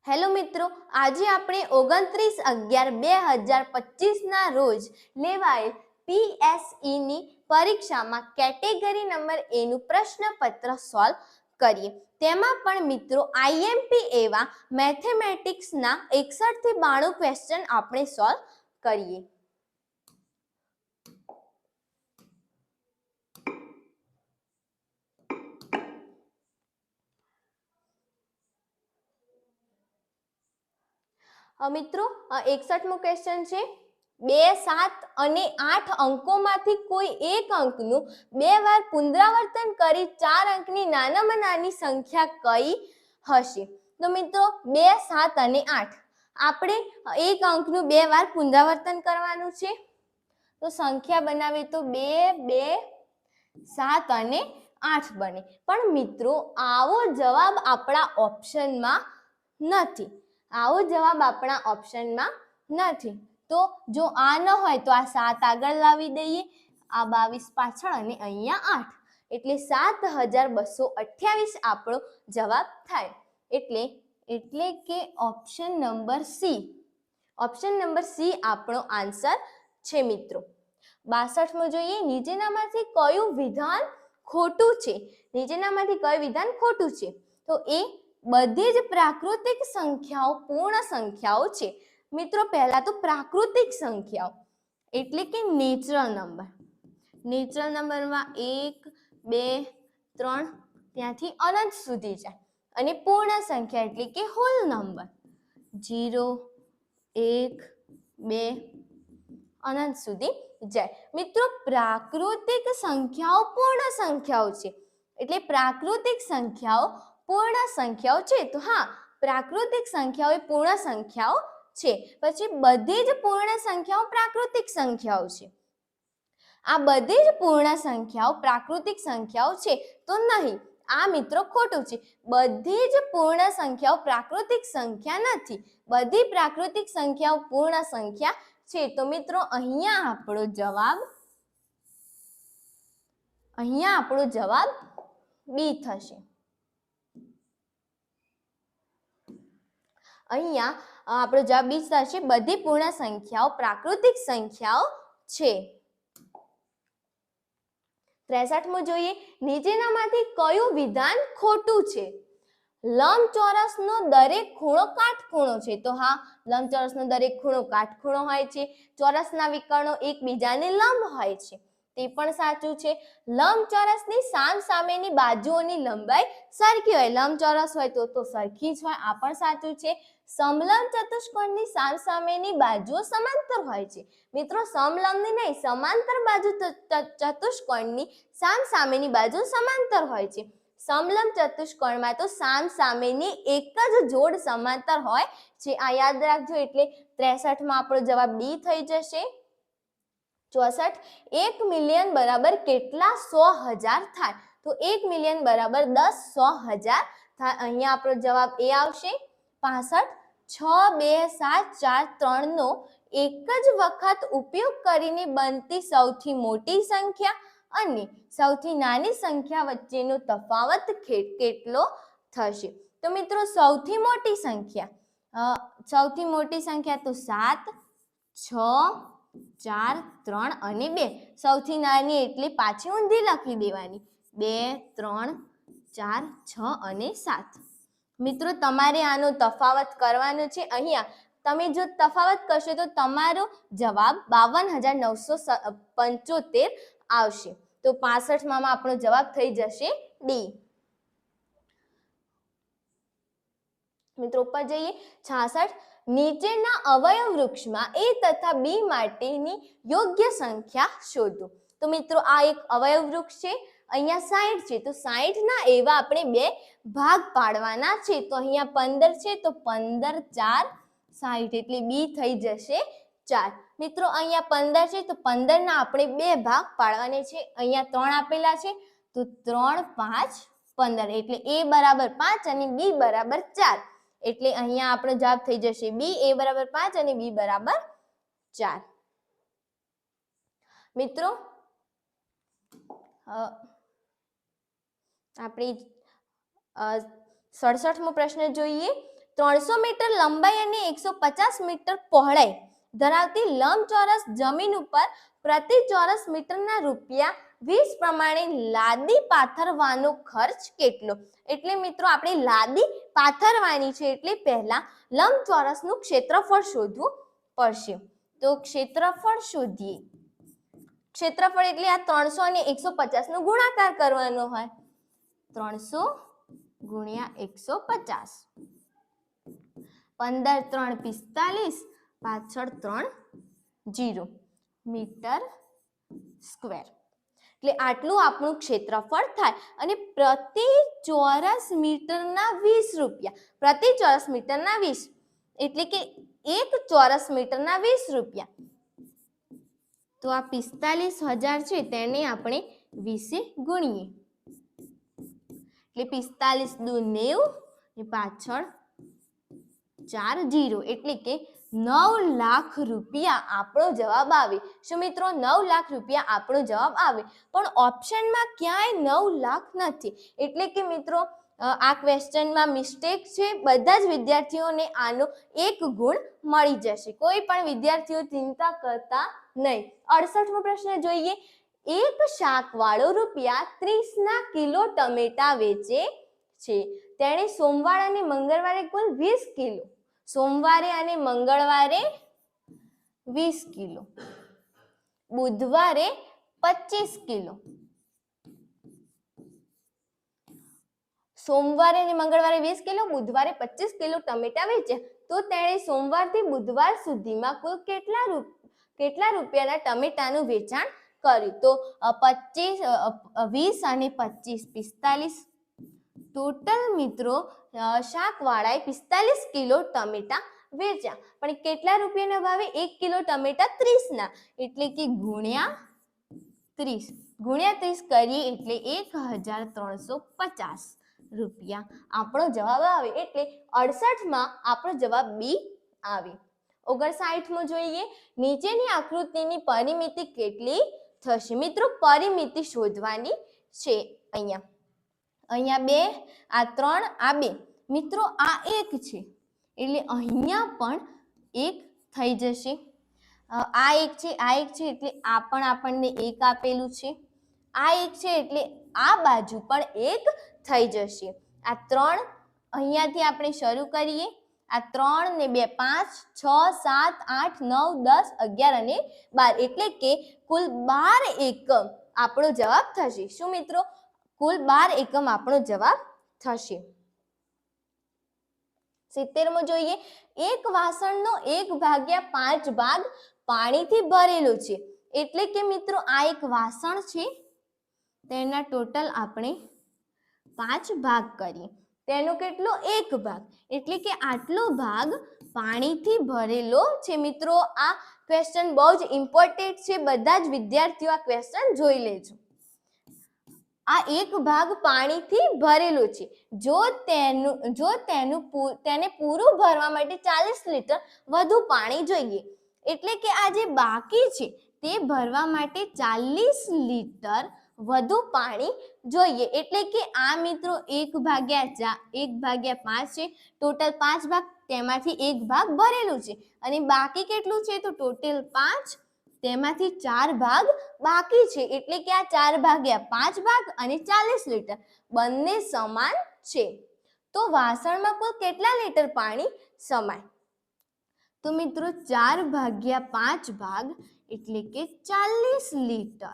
Hello મિત્રો, આજે આપણે 29/11/2025 ના રોજ લેવાયેલ PSEની પરીક્ષામાં કેટેગરી નંબર A નું પ્રશ્નપત્ર સોલ્વ કરીએ। તેમાં પણ મિત્રો IMP એવા મેથેમેટિક્સના 61 થી 92 ક્વેશ્ચન આપણે સોલ્વ કરીએ। મિત્રો 61મો ક્વેશ્ચન છે 2, 7 અને 8 અંકોમાંથી કોઈ એક અંકનું 2 વાર પુનરાવર્તન કરી 4 અંકની નાનામાં નાની સંખ્યા કઈ હશે। તો મિત્રો 2, 7 અને 8 આપણે એક અંકનું 2 વાર પુનરાવર્તન કરવાનું છે। તો સંખ્યા બનાવીએ તો 2, 2, 7 અને 8 બને। પણ મિત્રો આવો જવાબ આપણા ઓપ્શનમાં નથી। આવો જવાબ આપણા ઓપ્શનમાં નથી। તો જો આ ન હોય તો આ 7 આગળ લાવી દઈએ, આ 22 પાછળ અને અહીંયા 8 એટલે 7228 આપણો જવાબ થાય। એટલે કે ઓપ્શન નંબર સી આપણો આન્સર છે મિત્રો। 62મો જોઈએ, નીચેનામાંથી કયું વિધાન ખોટું છે? નીચેનામાંથી કયું વિધાન ખોટું છે? તો એ બધી જ પ્રાકૃતિક સંખ્યાઓ પૂર્ણ સંખ્યાઓ છે। મિત્રો પહેલા તો પ્રાકૃતિક સંખ્યાઓ એટલે કે નેચરલ નંબરમાં 1, 2, 3 ત્યાંથી અનંત સુધી જાય અને પૂર્ણ સંખ્યા એટલે કે હોલ નંબર 0, 1, 2 અનંત સુધી જાય। મિત્રો પ્રાકૃતિક સંખ્યાઓ પૂર્ણ સંખ્યાઓ છે એટલે પ્રાકૃતિક સંખ્યાઓ પૂર્ણ સંખ્યાઓ છે। તો હા, પ્રાકૃતિક સંખ્યાઓ એ પૂર્ણ સંખ્યાઓ છે। પછી બધી જ પૂર્ણ સંખ્યાઓ પ્રાકૃતિક સંખ્યાઓ છે। આ બધી જ પૂર્ણ સંખ્યાઓ પ્રાકૃતિક સંખ્યાઓ છે તો નહીં, આ મિત્રો ખોટું છે। બધી જ પૂર્ણ સંખ્યાઓ પ્રાકૃતિક સંખ્યા નથી, બધી પ્રાકૃતિક સંખ્યાઓ પૂર્ણ સંખ્યા છે। તો મિત્રો અહીંયા આપણો જવાબ બી થશે। અહીંયા આપણો જવાબ બી થશે, બધી પૂર્ણ સંખ્યાઓ પ્રાકૃતિક સંખ્યાઓ છે। 63મો જોઈએ, નીચેનામાંથી કયું વિધાન ખોટું છે? લંબચોરસનો દરેક ખૂણો કાટખૂણો છે। તો હા, લંબચોરસનો દરેક ખૂણો કાટખૂણો હોય છે। ચોરસના વિકર્ણો એકબીજાને લંબ હોય છે, તે પણ સાચું છે। લંબચોરસની સામસામેની બાજુઓની લંબાઈ સરખી હોય, લંબચોરસ હોય તો સરખી જ હોય, આ પણ સાચું છે। સમલંબ ચતુષ્કોણની સામસામેની બાજુઓ સમાંતર હોય છે। મિત્રો સમલંબની નહીં, સમાંતર બાજુ ચતુષ્કોણની સામસામેની બાજુ સમાંતર હોય છે। સમલંબ ચતુષ્કોણમાં તો સામસામેની એક જ જોડ સમાંતર હોય છે, આ યાદ રાખજો। એટલે 63માં આપણો જવાબ ડી થઈ જશે। 64, 1 મિલિયન બરાબર કેટલા 100,000 થાય? તો 1 મિલિયન બરાબર 10 100,000 થાય, અહીંયા આપણો જવાબ એ આવશે। 65, 6, 2, 7, 4, 3 નો એક જ વખત ઉપયોગ કરીને બનતી સૌથી મોટી સંખ્યા અને સૌથી નાની સંખ્યા વચ્ચેનો તફાવત કેટલો થશે? તો મિત્રો સૌથી મોટી સંખ્યા તો 7, 6, 4, 3 અને 2, સૌથી નાની એટલે પાછી ઊંધી લખી દેવાની 2, 3, 4, 6 અને 7। મિત્રો તમારે આનો તફાવત કરવાનો છે। અહીંયા તમે જો તફાવત કરશો તો તમારો જવાબ 52,975 આવશે। તો 65માં આપણો જવાબ થઈ જશે ડી। મિત્રો ઉપર જઈએ, 66, નીચેના અવયવ વૃક્ષમાં A તથા B માટેની યોગ્ય સંખ્યા શોધો। તો મિત્રો આ એક અવયવ વૃક્ષ છે, અહીંયા 60 છે, તો 60ના એવા આપણે 2 ભાગ પાડવાના છે। તો અહીંયા 15 છે, તો 15, 4, 60 એટલે બી થઈ જશે 4। મિત્રો અહીંયા 15 છે, તો 15ના આપણે 2 ભાગ પાડવાના છે। અહીંયા 3 આપેલા છે, તો 3, 5, 15 એટલે A બરાબર 5 અને B બરાબર 4 એટલે અહીંયા આપણો જવાબ થઈ જશે બી, A બરાબર 5 અને B બરાબર 4। મિત્રો આપણે 67મો પ્રશ્ન જોઈએ, 300 મીટર લંબાઈ અને 150 મીટર પહોળાઈ ધરાવતી લંબચોરસ જમીન ઉપર પ્રતિ ચોરસ મીટરના ₹20 પ્રમાણે લાદી પાથરવાનો ખર્ચ કેટલો? એટલે મિત્રો આપણે લાદી પાથરવાની છે એટલે પહેલા લંબચોરસનું ક્ષેત્રફળ શોધવું પડશે. તો ક્ષેત્રફળ શોધીએ. ક્ષેત્રફળ એટલે આ 300 અને 150 નો ગુણાકાર કરવાનો હોય. 300 ગુણ્યા 150. 15 3 45 પાછળ 3 0 મીટર સ્ક્વેર. એટલે આટલું આપણું ક્ષેત્રફળ થાય અને પ્રતિ ચોરસ મીટરના ₹20. પ્રતિ ચોરસ મીટરના 20 એટલે કે 1 ચોરસ મીટરના ₹20. તો આ 45,000 છે તેને આપણે 20 ગુણીએ એટલે 45 દુ 90 ને પાછળ 4 0 એટલે કે ₹9 લાખ આપણો જવાબ આવે. શું મિત્રો? ₹9 લાખ આપણો જવાબ આવે. પણ ઓપ્શનમાં ક્યાંય 9 લાખ નથી એટલે કે મિત્રો આ ક્વેશ્ચનમાં મિસ્ટેક છે. બધા જ વિદ્યાર્થીઓને આનો 1 ગુણ મળી જશે. કોઈ પણ વિદ્યાર્થીઓ ચિંતા કરતા નહીં. 68મો પ્રશ્ન જોઈએ. એક શાકવાળો ₹30 કિલો ટમેટા વેચે છે. તેણે સોમવાર અને મંગળવારે કુલ 20 કિલો, સોમવારે અને મંગળવારે 20 કિલો, બુધવારે 25 કિલો, સોમવારે અને મંગળવારે 20 કિલો, બુધવારે 25 કિલો ટમેટા વેચ્યા. તો તેણે સોમવારથી બુધવાર સુધીમાં કુલ કેટલા રૂપિયાના ટમેટાનું વેચાણ કર્યું? તો 20 અને 25 45. ટોટલ મિત્રો શાકવાળાએ 45 કિલો ટમેટા વેચ્યા. પણ કેટલા રૂપિયાના ભાવે? 1 કિલો ટમેટા 30 એટલે કે ગુણ્યા 30. ગુણ્યા 30 કરીએ એટલે ₹1,350 આપણો જવાબ આવે. એટલે 68માં આપણો જવાબ બી આવે. 59મો જોઈએ. નીચેની આકૃતિની પરિમિતિ કેટલી થશે? મિત્રો પરિમિતિ શોધવાની છે. અહીંયા 2, આ 3, આ 2. મિત્રો આ 1 છે એટલે અહીંયા પણ 1 થઈ જશે. આ 1 છે, આ 1 છે એટલે આ પણ આપણને 1 આપેલું છે. આ 1 છે એટલે આ બાજુ પણ 1 થઈ જશે. આ 3 અહીંયાથી આપણે શરૂ કરીએ. આ 3 ને 2 5 6 7 8 9 10 11 અને 12 એટલે કે કુલ 12 એકમ આપણો જવાબ થશે. શું મિત્રો? કુલ 12 એકમ આપણો જવાબ થશે. 70મો જોઈએ. એક વાસણનો 1/5 ભાગ પાણીથી ભરેલો છે. એટલે કે મિત્રો આ એક વાસણ છે તેના ટોટલ આપણે 5 ભાગ કરીએ. તેનો કેટલો? 1 ભાગ એટલે કે આટલો ભાગ પાણીથી ભરેલો છે. મિત્રો આ ક્વેશ્ચન બહુ જ ઇમ્પોર્ટન્ટ છે. બધા જ વિદ્યાર્થીઓ આ ક્વેશ્ચન જોઈ લેજો. આ 1 ભાગ પાણીથી ભરેલો છે. જો તેને પૂરું ભરવા માટે 40 લીટર વધુ પાણી જોઈએ. એટલે કે આ જે બાકી છે તે ભરવા માટે 40 લીટર વધુ પાણી જોઈએ. એટલે કે આ મિત્રો 1/5 છે. ટોટલ 5 ભાગ, તેમાંથી 1 ભાગ ભરેલું છે અને બાકી કેટલું છે? તો ટોટલ 5, તેમાંથી 4 ભાગ બાકી છે. એટલે કે આ 4/5 ભાગ અને 40 લીટર બંને સમાન છે. તો વાસણમાં કુલ કેટલા લીટર પાણી સમાય? તો મિત્રો 4/5 ભાગ એટલે કે 40 લીટર.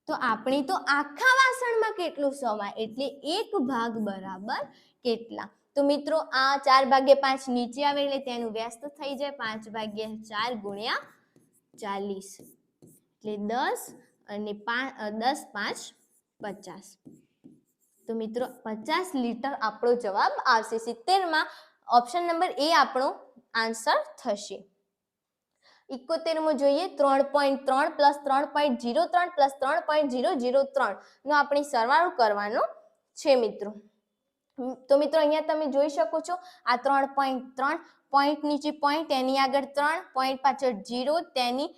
તો આપણે તો આખા વાસણમાં કેટલું સમાય એટલે 1 ભાગ બરાબર કેટલા? તો મિત્રો આ 4/5 નીચે આવે એટલે તેનું વ્યસ્ત થઈ જાય. 5/4 ગુણ્યા 40 એટલે 10 અને 10 5 50. તો મિત્રો 50 લીટર આપણો જવાબ આવશે. 70માં ઓપ્શન નંબર એ આપણો આન્સર થશે. 71મો જોઈએ. 3.3 પ્લસ 3.03 પ્લસ 3.003 નો આપણે સરવાળો કરવાનો છે મિત્રો. તો મિત્રો અહીંયા તમે જોઈ શકો છો આ 3.3 પોઈન્ટ નીચે પોઈન્ટ, તેની આગળ 3, પોઈન્ટ પાછળ 0, તેની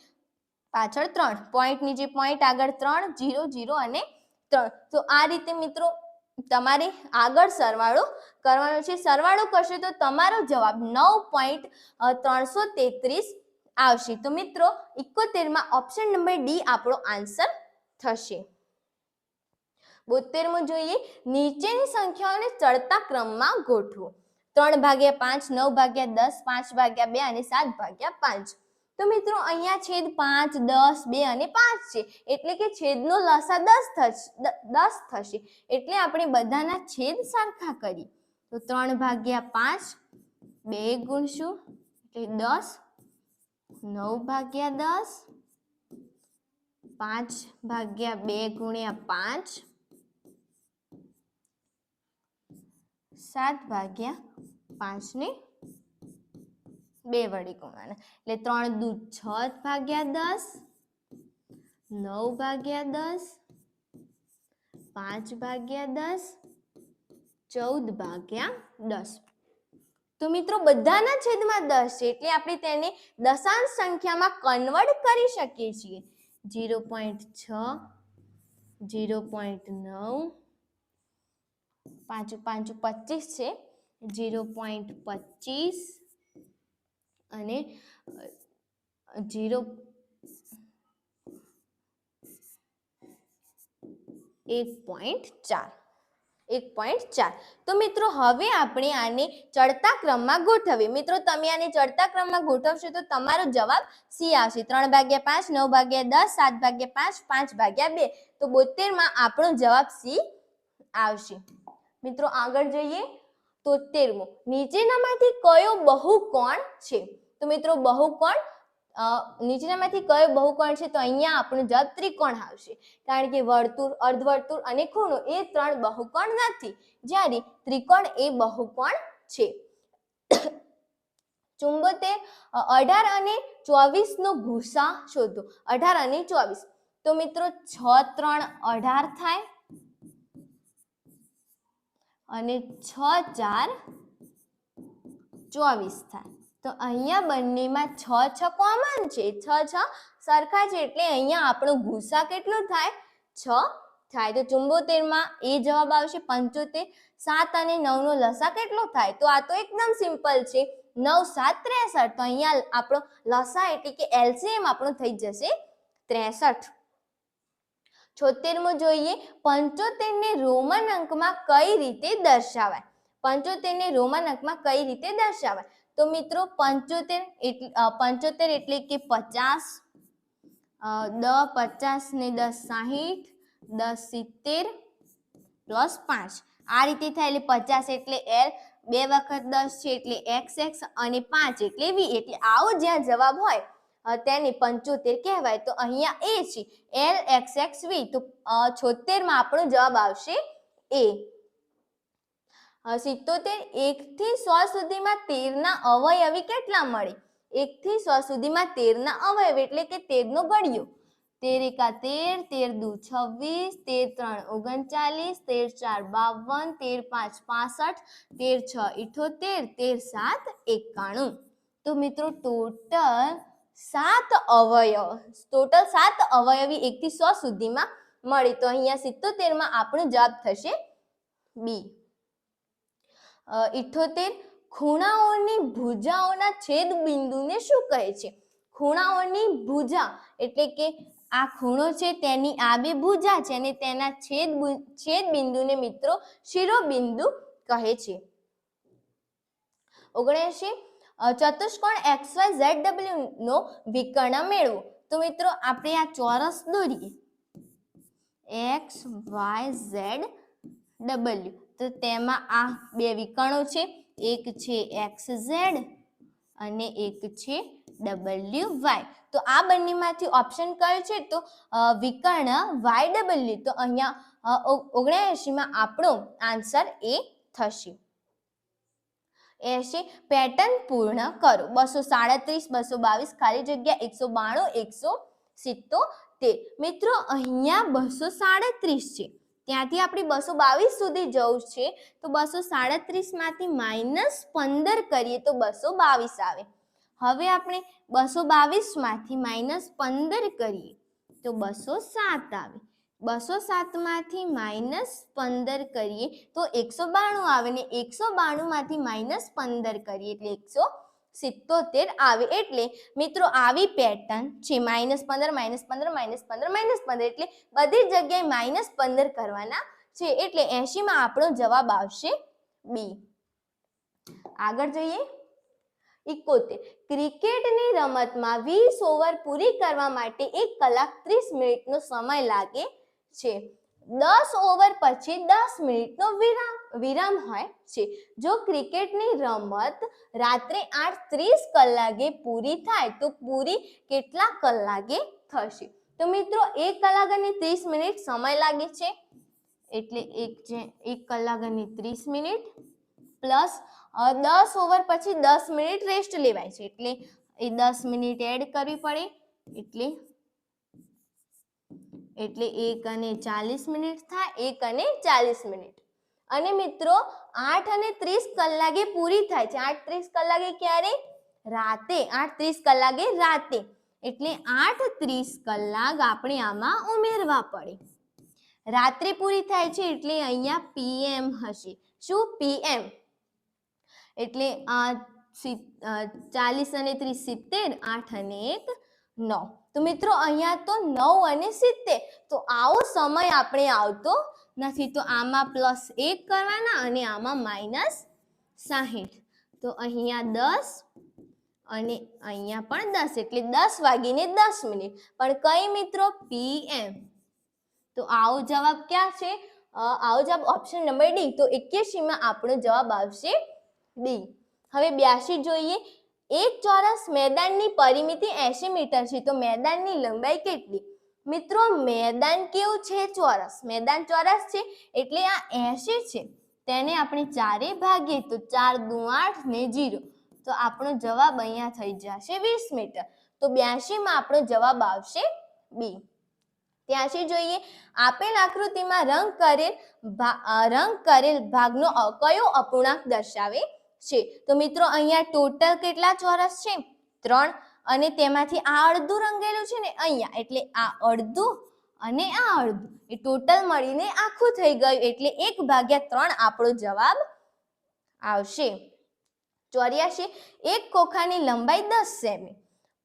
પાછળ 3, પોઈન્ટ નીચે પોઈન્ટ, આગળ 3, 0 0 અને 3. તો આ રીતે મિત્રો તમારે આગળ સરવાળો કરવાનો છે. સરવાળો કરશો તો તમારો જવાબ 9.333 આવશે. તો મિત્રો 71 ઓપ્શન નંબર ડી આપણો આન્સર થશે. 72મો જોઈએ, નીચેની સંખ્યાઓને ચડતા ક્રમમાં ગોઠવો. 3/5, 9/10, 5/2 અને 7/5. તો મિત્રો અહીંયા છેદ 5, 10, 2 અને 5 છે, એટલે કે છેદનો લસા 10 થશે. એટલે આપણે બધાના છેદ સરખા કરીએ. તો 3/5 2 ગુણશું એટલે 10, 9/10, 5/2 ગુણ્યા 5, 7/5 ને 2 વડે ગુણવાના એટલે 3 દુ 6/10, 9/10, 5/10, 14/10. તો મિત્રો બધાના છેદમાં 10 છે, એટલે આપણે તેને દશાંશ સંખ્યામાં કન્વર્ટ કરી શકીએ છીએ. 0.6, 0.9, 5 5 25 છે, 0.25 અને 1.4. તો મિત્રો હવે આપણે આને ચડતા ક્રમમાં ગોઠવીએ. મિત્રો તમે આને ચડતા ક્રમમાં ગોઠવશો તો તમારો જવાબ સી આવશે. 3/5, 9/10, 7/5, 5/2. તો 72માં આપણો જવાબ સી આવશે. મિત્રો આગળ જોઈએ. 73મો, નીચેનામાંથી કયો બહુકોણ છે? તો મિત્રો બહુકોણ નીચેનામાંથી કયો બહુકોણ છે? તો અહીંયા આપણો જવાબ ત્રિકોણ આવશે, કારણ કે વર્તુળ, અર્ધવર્તુળ અને ખૂણો એ 3 બહુકોણ નથી, જ્યારે ત્રિકોણ એ બહુકોણ છે. 74, 18 અને 24 નો ગુસા શોધો. 18 અને 24. તો મિત્રો 6 3 18 થાય અને 6 4 24 થાય. તો અહીંયા બંનેમાં 6 6 કોમન છે, 6 6 સરખા છે, એટલે અહીંયા આપણો ગુસા કેટલો થાય? 6 થાય. તો 74માં એ જવાબ આવશે. 75, 7 અને 9 નો લસા કેટલો થાય? તો આ તો એકદમ સિમ્પલ છે, 9 7 63. તો અહીંયા આપણો લસા એટલે કે એલસીએમ આપણો થઈ જશે 63. 76મો જોઈએ, 75 ને રોમન અંકમાં કઈ રીતે દર્શાવાય? 75 ને રોમન અંકમાં કઈ રીતે દર્શાવાય? તો મિત્રો 75 એટલે કે 50, 10 50 ને 10 60, 10 70 પ્લસ 5 આ રીતે થાય. એટલે 50 એટલે એલ, 2 વખત 10 છે એટલે XX અને 5 એટલે V. એટલે આવો જ્યાં જવાબ હોય તેને 75 કહેવાય. તો અહીંયા એ છે LXXV. તો 76માં આપણો જવાબ આવશે એ. 77, 1 થી 100 સુધીમાં 13 ના અવયવી કેટલા મળે? 1 થી 100 સુધીમાં 13 ના અવયવ એટલે કે 13 નો ઘડિયો. 13 એકા 13, 13 દુ 26, 13 3 39, 13 4 52, 13 5 65, 13 6 78, 13 7 91. તો મિત્રો ટોટલ 7 અવયવી 1 થી 100 સુધીમાં મળે. તો અહીંયા 77માં આપણો જવાબ થશે બી. 78, ખૂણાઓની ભુજાઓના છેદ બિંદુને શું કહે છે? ખૂણાઓની ભુજા એટલે કે આ ખૂણો છે, તેની આ બે ભુજા છે અને તેના છેદ બિંદુને મિત્રો શિરોબિંદુ કહે છે. 79, ચતુષ્કોણ XYZW નો વિકર્ણ મેળવો. તો મિત્રો આપણે આ ચોરસ દોરીએ XYZW. તો તેમાં આ બે વિકર્ણો છે, એક છે XZ અને એક છે WY. તો આ બંનેમાંથી ઓપ્શન કયો છે? તો વિકર્ણ YW. તો અહીંયા 79માં આપણો આન્સર એ થશે. 80, પેટર્ન પૂર્ણ કરો. 237, 222 ખાલી જગ્યા 192, 177. મિત્રો અહીંયા 237 છે, ત્યાંથી આપણે 222 સુધી જવું છે. તો 237 માંથી -15 કરીએ તો 222 આવે. હવે આપણે 222 માંથી -15 કરીએ તો 207 આવે. 207 માંથી -15 કરીએ તો 192 આવે ને 192 માંથી -15 કરીએ એટલે 177 આવે. એટલે મિત્રો આવી પેટર્ન છે, -15 -15 -15 -15 એટલે બધી જગ્યાએ -15 કરવાના છે. એટલે 80 માં આપણો જવાબ આવશે બી. આગળ જોઈએ 71. ક્રિકેટની રમતમાં 20 ઓવર પૂરી કરવા માટે 1 કલાક 30 મિનિટનો સમય લાગે છે. 10 ઓવર પછી 10 મિનિટનો વિરામ હોય છે. જો ક્રિકેટની રમત રાત્રે 8:30 કલાકે પૂરી થાય તો પૂરી કેટલા કલાકે થશે? તો મિત્રો 1 કલાક અને 30 મિનિટ સમય લાગે છે એટલે 1 કલાક અને 30 મિનિટ પ્લસ 10 ઓવર પછી 10 મિનિટ રેસ્ટ લેવાય છે એટલે એ 10 મિનિટ એડ કરવી પડે એટલે 1 અને 40 મિનિટ થાય, 1 અને 40 મિનિટ. અને મિત્રો 8 અને 30 કલાકે પૂરી થાય છે. 8:30 કલાકે ક્યારે? રાતે. 8:30 કલાકે રાતે એટલે 8:30 કલાક આપણે આમાં ઉમેરવા પડે. રાત્રે પૂરી થાય છે એટલે અહીંયા PM હશે. શું? PM. એટલે 40 અને 30 70, 8 અને 1 9. તો મિત્રો અહીંયા તો 9 અને 70. તો આવો સમય આપણે આવતો નથી. તો આમાં +1 કરવાના અને આમાં -60. તો અહીંયા 10 અને અહીંયા પણ 10 એટલે 10 વાગીને 10 મિનિટ. પણ કઈ મિત્રો? PM. તો આવો જવાબ ક્યાં છે? આવો જવાબ ઓપ્શન નંબર ડી. તો 81 માં આપણો જવાબ આવશે ડી. હવે 82 જોઈએ. એક ચોરસ મેદાનની પરિમિતિ 80 મીટર છે તો મેદાનની લંબાઈ કેટલી? મિત્રો મેદાન કેવું છે? ચોરસ. મેદાન ચોરસ છે એટલે આ 80 છે તેને આપણે 4 ભાગીએ તો 4 દુ 8 ને 0. તો આપણો જવાબ અહીંયા થઈ જશે 20 મીટર. તો 82 માં આપણો જવાબ આવશે બી. 83 જોઈએ. આપેલ આકૃતિમાં રંગ કરેલ ભાગનો કયો અપૂર્ણાંક દર્શાવે છે? તો મિત્રો અહીંયા ટોટલ કેટલા ચોરસ છે? 3 અને તેમાંથી આ અડધું રંગેલું છે ને અહીંયા એટલે આ અડધું અને આ અડધું એ ટોટલ મળીને આખું થઈ ગયું એટલે 1/3 આપણો જવાબ આવશે. 84. એક ખોખાની લંબાઈ 10 સેમી,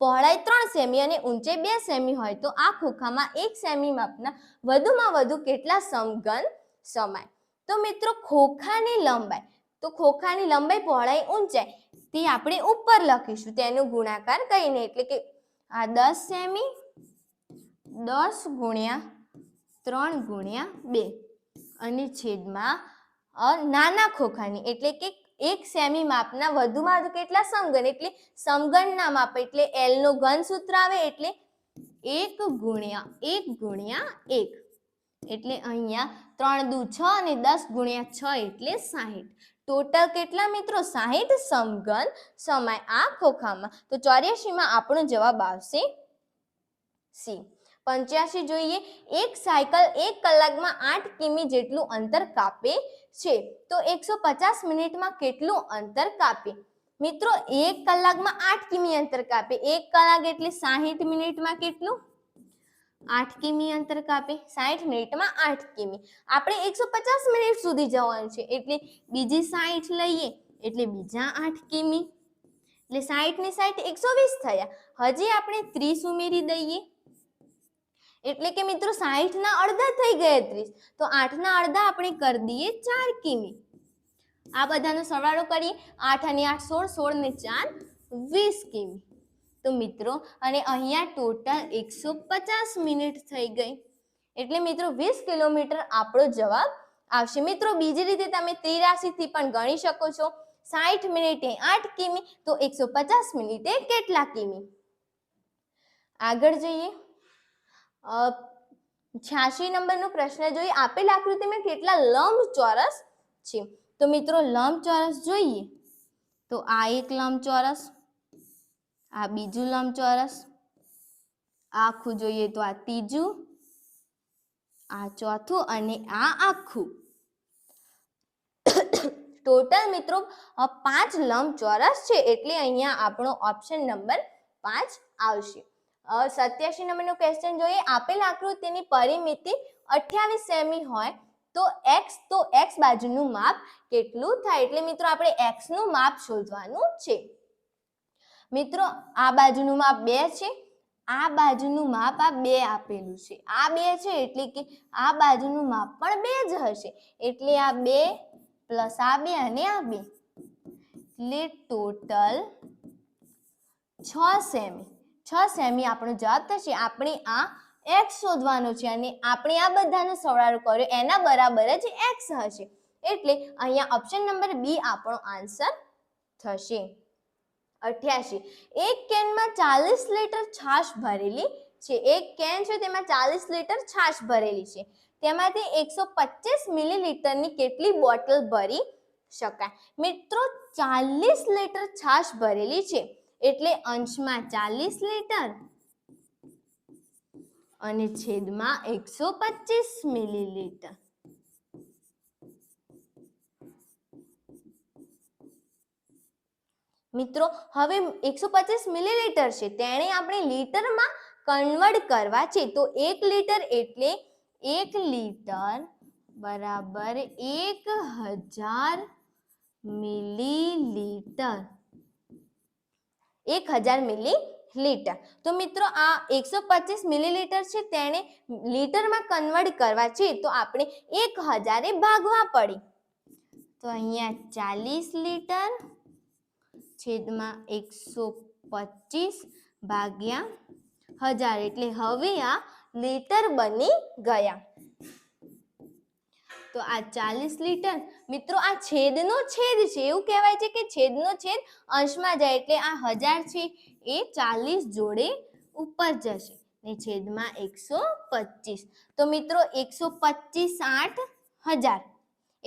પહોળાઈ 3 સેમી અને ઊંચાઈ 2 સેમી હોય તો આ ખોખામાં 1 સેમી માપના વધુમાં વધુ કેટલા સમઘન સમાય? તો મિત્રો ખોખાની લંબાઈ, તો ખોખાની લંબાઈ, પહોળાઈ, ઊંચાઈ તે આપણે ઉપર લખીશું તેનો ગુણાકાર કરીને એટલે કે આ 10 સેમી 10 ગુણ્યા 3 ગુણ્યા 2 અને છેદમાં નાના ખોખાની એટલે કે 1 સેમી માપના વધુમાં વધુ કેટલા સમઘન એટલે સમઘનના માપ એટલે L નો ઘન સૂત્ર આવે એટલે 1 ગુણ્યા 1 ગુણ્યા 1 એટલે અહીંયા 3 દુ 6 અને 10 ગુણ્યા 6 એટલે 60. ટોટલ કેટલા મિત્રો? 60 સમઘન સમાય આ ખોખામાં. તો 84 માં આપણો જવાબ આવશે સી. 85 જોઈએ. એક સાયકલ 1 કલાકમાં 8 કિમી જેટલું અંતર કાપે છે તો 150 મિનિટમાં કેટલું અંતર કાપે? મિત્રો 1 કલાકમાં 8 કિમી અંતર કાપે. 1 કલાક એટલે 60 મિનિટમાં કેટલું? 8 કિમી અંતર કાપે. 60 મિનિટમાં 8 કિમી. આપણે 150 મિનિટ સુધી જવાનું છે એટલે બીજી 60 લઈએ એટલે બીજા 8 કિમી એટલે 60 ની 60 120 થયા. હજી આપણે 30 ઉમેરી દઈએ એટલે કે મિત્રો 60 ના અડધા થઈ ગયા 30. તો 8 ના અડધા આપણે કરી દઈએ 4 કિમી. આ બધાનો સરવાળો કરીએ. 8 અને 8 16, 16 ને 4 20 કિમી. તો મિત્રો અને અહીંયા ટોટલ 150 મિનિટ થઈ ગઈ એટલે મિત્રો 20 કિલોમીટર આપણો જવાબ આવશે. મિત્રો બીજી રીતે તમે ત્રિરાશીથી પણ ગણી શકો છો. 60 મિનિટે 8 કિમી તો 150 મિનિટે કેટલા કિમી? આગળ જઈએ. 86 નંબરનો પ્રશ્ન જોઈએ. આપેલ આકૃતિમાં કેટલા લંબચોરસ છે? તો મિત્રો લંબચોરસ જોઈએ તો આ એક લંબચોરસ, આ બીજું લંબચોરસ, આખું જોઈએ તો આ ત્રીજું, આ ચોથું અને આ આખું. ટોટલ મિત્રો 5 લંબચોરસ છે એટલે અહીંયા આપણો ઓપ્શન નંબર 5 આવશે. 87 નંબરનો ક્વેશ્ચન જોઈએ. આપેલ આકૃતિની પરિમિતિ 28 સેમી હોય તો x બાજુનું માપ કેટલું થાય? એટલે મિત્રો આપણે x નું માપ શોધવાનું છે. મિત્રો આ બાજુનું માપ 2 છે, આ બાજુનું માપ આ 2 આપેલું છે, આ 2 છે એટલે કે આ બાજુનું માપ પણ 2 જ હશે. એટલે આ 2 પ્લસ આ 2 અને આ 2 એટલે ટોટલ 6 સેમી. 6 સેમી આપણો જવાબ થશે. આપણે આ x શોધવાનો છે અને આપણે આ બધાનો સરવાળો કર્યો એના બરાબર જ x હશે. એટલે અહીંયા ઓપ્શન નંબર બી આપણો આન્સર થશે. 88. એક કેનમાં 40 લીટર છાશ ભરેલી છે. એક કેન છે તેમાં 40 લીટર છાશ ભરેલી છે. તેમાંથી 125 મિલીલીટરની કેટલી બોટલ ભરી શકાય? મિત્રો 40 લીટર છાશ ભરેલી છે એટલે અંશમાં 40 લીટર અને છેદમાં 125 મિલીલીટર. મિત્રો હવે 125 મિલીલીટર છે તેને આપણે લીટરમાં કન્વર્ટ કરવા છે. તો 1 લીટર એટલે 1 લીટર બરાબર 1000 મિલીલીટર. 1000 મિલીલીટર. તો મિત્રો આ 125 મિલીલીટર છે તેને લીટરમાં કન્વર્ટ કરવા છે તો આપણે 1000 ભાગવા પડે. તો અહીંયા 40 લીટર છેદમાં 125 ભાગ્યા 1000 એટલે હવે આ લીટર બની ગયા. તો આ 40 લીટર. મિત્રો આ છેદનો છેદ છે, એવું કહેવાય છે કે છેદનો છેદ અંશમાં જાય એટલે આ 1000 છે એ 40 જોડે ઉપર જશે ને છેદમાં 125. તો મિત્રો 125 8000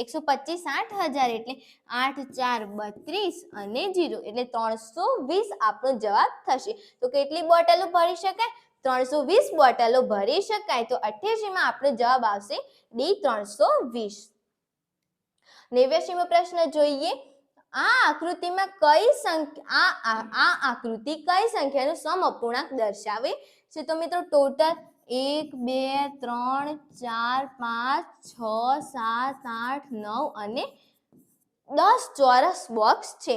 125 8000 એટલે 8 4 32 અને 0 એટલે 320 આપણો જવાબ થશે. તો કેટલી બોટલો ભરી શકાય? 320 બોટલો ભરી શકાય. તો 88 માં આપણો જવાબ આવશે ડી 320. 89 મો પ્રશ્ન જોઈએ. આ આકૃતિમાં કઈ સંખ્યા આ આકૃતિ કઈ સંખ્યાનો સમઅપૂર્ણાંક દર્શાવે છે? તો મિત્રો ટોટલ 1 2 3 4 5 6 7 8 9 અને 10 ચોરસ બોક્સ છે.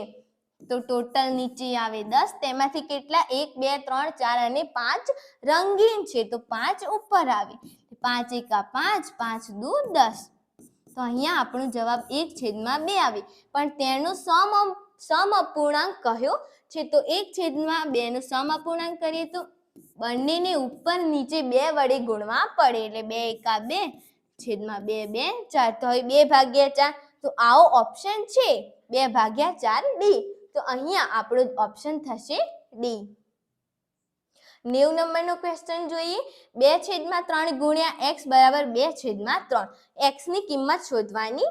તો ટોટલ નીચે આવે 10. તેમાંથી કેટલા 1 2 3 4 અને 5 રંગીન છે? તો 5 ઉપર આવે. 5 એકા 5 5 દુ 10. તો અહીંયા આપણો જવાબ 1/2 આવે. પણ તેનો સમઅપૂર્ણાંક કયો છે? તો 1/2 નો સમઅપૂર્ણાંક કરીએ તો બંનેને ઉપર નીચે 2 વડે ગુણવા પડે એટલે 2 એકા 2 છેદમાં 2 2 4. તો હવે 2/4. તો આવો ઓપ્શન છે 2/4 ડી. તો અહીંયા આપણો ઓપ્શન થશે ડી. 90 નંબરનો ક્વેશ્ચન જોઈએ. 2/3 ગુણ્યા x બરાબર 2/3. x ની કિંમત શોધવાની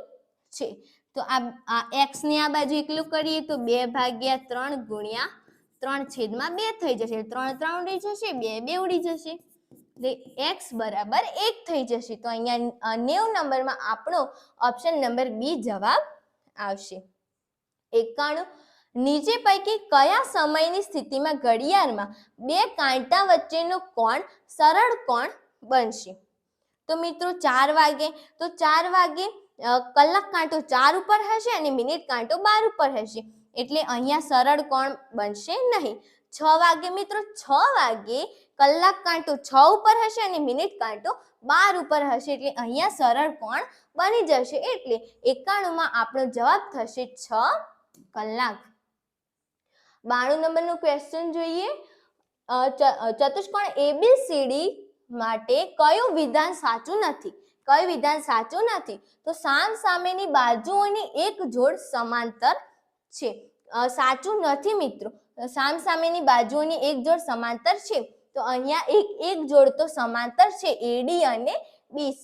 છે. તો આ x ને આ બાજુ એકલું કરીએ તો 2/3 ગુણ્યા 3/2 થઈ જશે. 3 3 ઉડી જશે, 2 2 ઉડી જશે એટલે x બરાબર 1 થઈ જશે. તો અહીંયા 90 નંબરમાં આપણો ઓપ્શન નંબર બી જવાબ આવશે. 91. નીચે પૈકી કયા સમયની સ્થિતિમાં ઘડિયાળમાં 2 કાંટા વચ્ચેનો કોણ સરળ કોણ બનશે? તો મિત્રો 4 વાગે. તો 4 વાગે કલાક કાંટો 4 ઉપર હશે અને મિનિટ કાંટો 12 ઉપર હશે એટલે અહીંયા સરળ કોણ બનશે નહીં. 6 વાગે મિત્રો 6 વાગે કલાક કાંટો 6 ઉપર હશે અને મિનિટ કાંટો 12 ઉપર હશે એટલે અહીંયા સરળ કોણ બની જશે. એટલે 91 માં આપણો જવાબ થશે 6 કલાક. 92 નંબરનો ક્વેશ્ચન જોઈએ. ચતુષ્કોણ ABCD માટે કયું વિધાન સાચું નથી? કયું વિધાન સાચું નથી? તો સામેની બાજુઓની એક જોડ સમાંતર છે. સાચું નથી મિત્રો. સામેની બાજુઓની એક જોડ સમાંતર છે તો અહીંયા એક જોડ તો સમાંતર છે AD અને BC.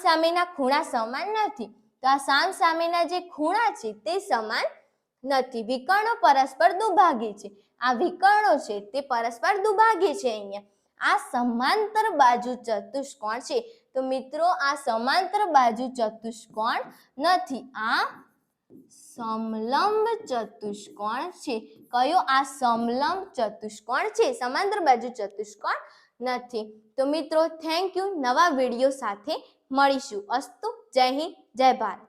સામેના ખૂણા સમાન નથી. તો આ સામેના જે ખૂણા છે તે સમાન નથી. વિકર્ણો પરસ્પર દુભાગી છે. આ વિકર્ણો છે તે પરસ્પર દુભાગી છે. અહીંયા આ સમાંતર બાજુ ચતુષ્કોણ છે. તો મિત્રો આ સમાંતર બાજુ ચતુષ્કોણ નથી. આ સમલંબ ચતુષ્કોણ છે. કયો? આ સમલંબ ચતુષ્કોણ છે, સમાંતર બાજુ ચતુષ્કોણ નથી. તો મિત્રો થેન્ક યુ. નવા વિડીયો સાથે મળીશું. અસ્તુ. જય હિન્દ, જય ભારત.